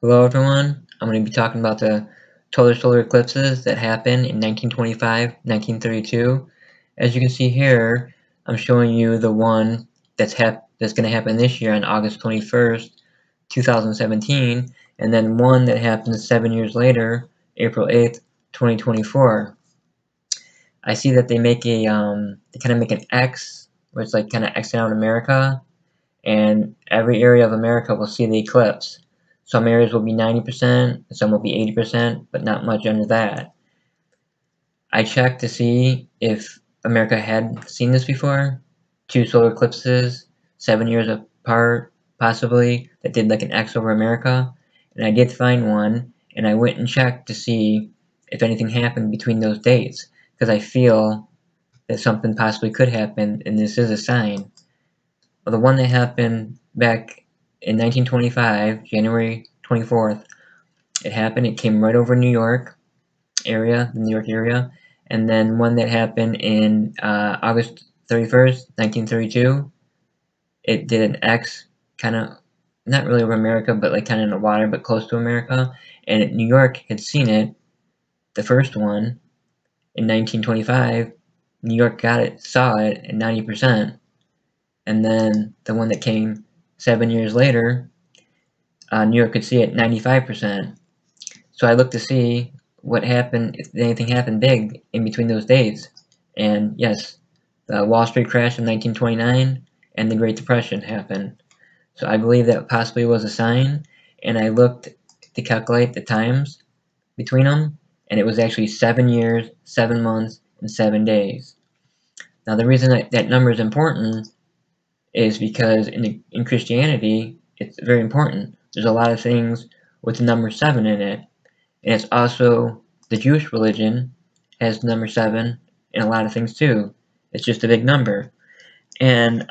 Hello everyone, I'm going to be talking about the total solar eclipses that happened in 1925, 1932. As you can see here, I'm showing you the one that's going to happen this year on August 21st, 2017, and then one that happens 7 years later, April 8th, 2024. I see that they make they kind of make an X, where it's like kind of Xing out America, and every area of America will see the eclipse. Some areas will be 90%, some will be 80%, but not much under that. I checked to see if America had seen this before. 2 solar eclipses, 7 years apart, possibly, that did like an X over America. And I did find one, and I went and checked to see if anything happened between those dates, because I feel that something possibly could happen, and this is a sign. Well, the one that happened back in 1925, January 24th, it came right over New York area, the New York area, and then one that happened in August 31st, 1932, it did an X, kind of, not really over America, but like kind of in the water, but close to America, and New York had seen it, the first one, in 1925, New York saw it at 90%, and then the one that came 7 years later, New York could see it 95%. So I looked to see what happened, if anything happened big in between those dates. And yes, the Wall Street crash in 1929 and the Great Depression happened. So I believe that possibly was a sign, and I looked to calculate the times between them, and it was actually 7 years, 7 months, and 7 days. Now the reason that number is important is because in Christianity, it's very important. There's a lot of things with the number 7 in it, and it's also the Jewish religion has the number 7 in a lot of things too. It's just a big number. And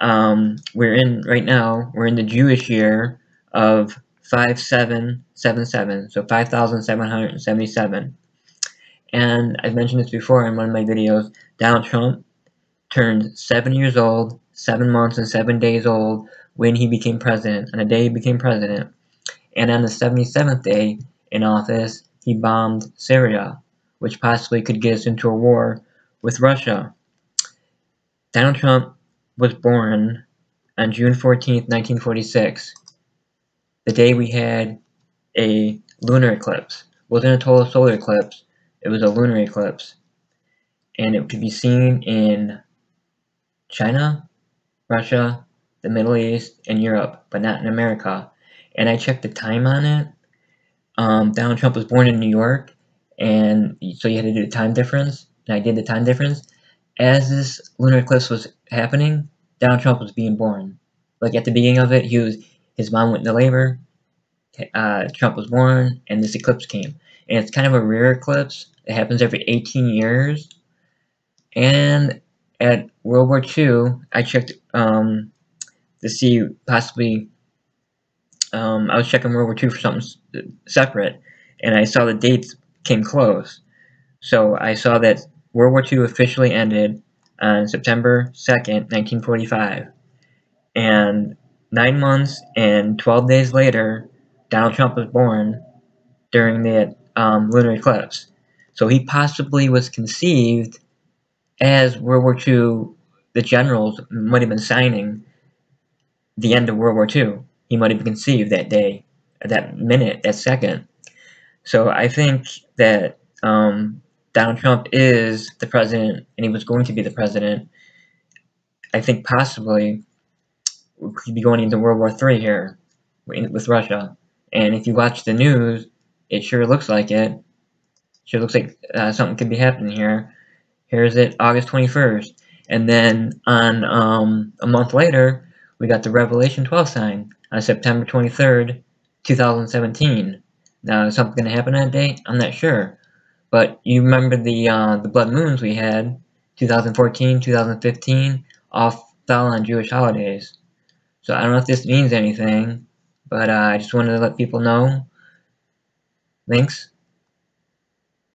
we're in the Jewish year of 5777, so 5,777. And I've mentioned this before in one of my videos. Donald Trump turned 7 years old, 7 months and 7 days old when he became president, on the day he became president. And on the 77th day in office, he bombed Syria, which possibly could get us into a war with Russia. Donald Trump was born on June 14th, 1946, the day we had a lunar eclipse. It wasn't a total solar eclipse, it was a lunar eclipse. And it could be seen in China, Russia, the Middle East, and Europe, but not in America. And I checked the time on it. Donald Trump was born in New York, and so you had to do the time difference, and I did the time difference. As this lunar eclipse was happening, Donald Trump was being born. Like at the beginning of it, his mom went into labor, Trump was born, and this eclipse came. And it's kind of a rare eclipse. It happens every 18 years. And at World War II, I checked to see possibly, I was checking World War II for something separate, and I saw the dates came close. So I saw that World War II officially ended on September 2nd, 1945. And 9 months and 12 days later, Donald Trump was born during the lunar eclipse. So he possibly was conceived as World War II, the generals might have been signing the end of World War II. He might have been conceived that day, that minute, that second. So I think that Donald Trump is the president, and he was going to be the president. I think possibly we could be going into World War III here with Russia. And if you watch the news, it sure looks like it. Sure looks like something could be happening here. Here's it, August 21st. And then on a month later, we got the Revelation 12 sign on September 23rd, 2017. Now, is something going to happen that day? I'm not sure. But you remember the blood moons we had, 2014, 2015, all fell on Jewish holidays. So I don't know if this means anything, but I just wanted to let people know. Thanks.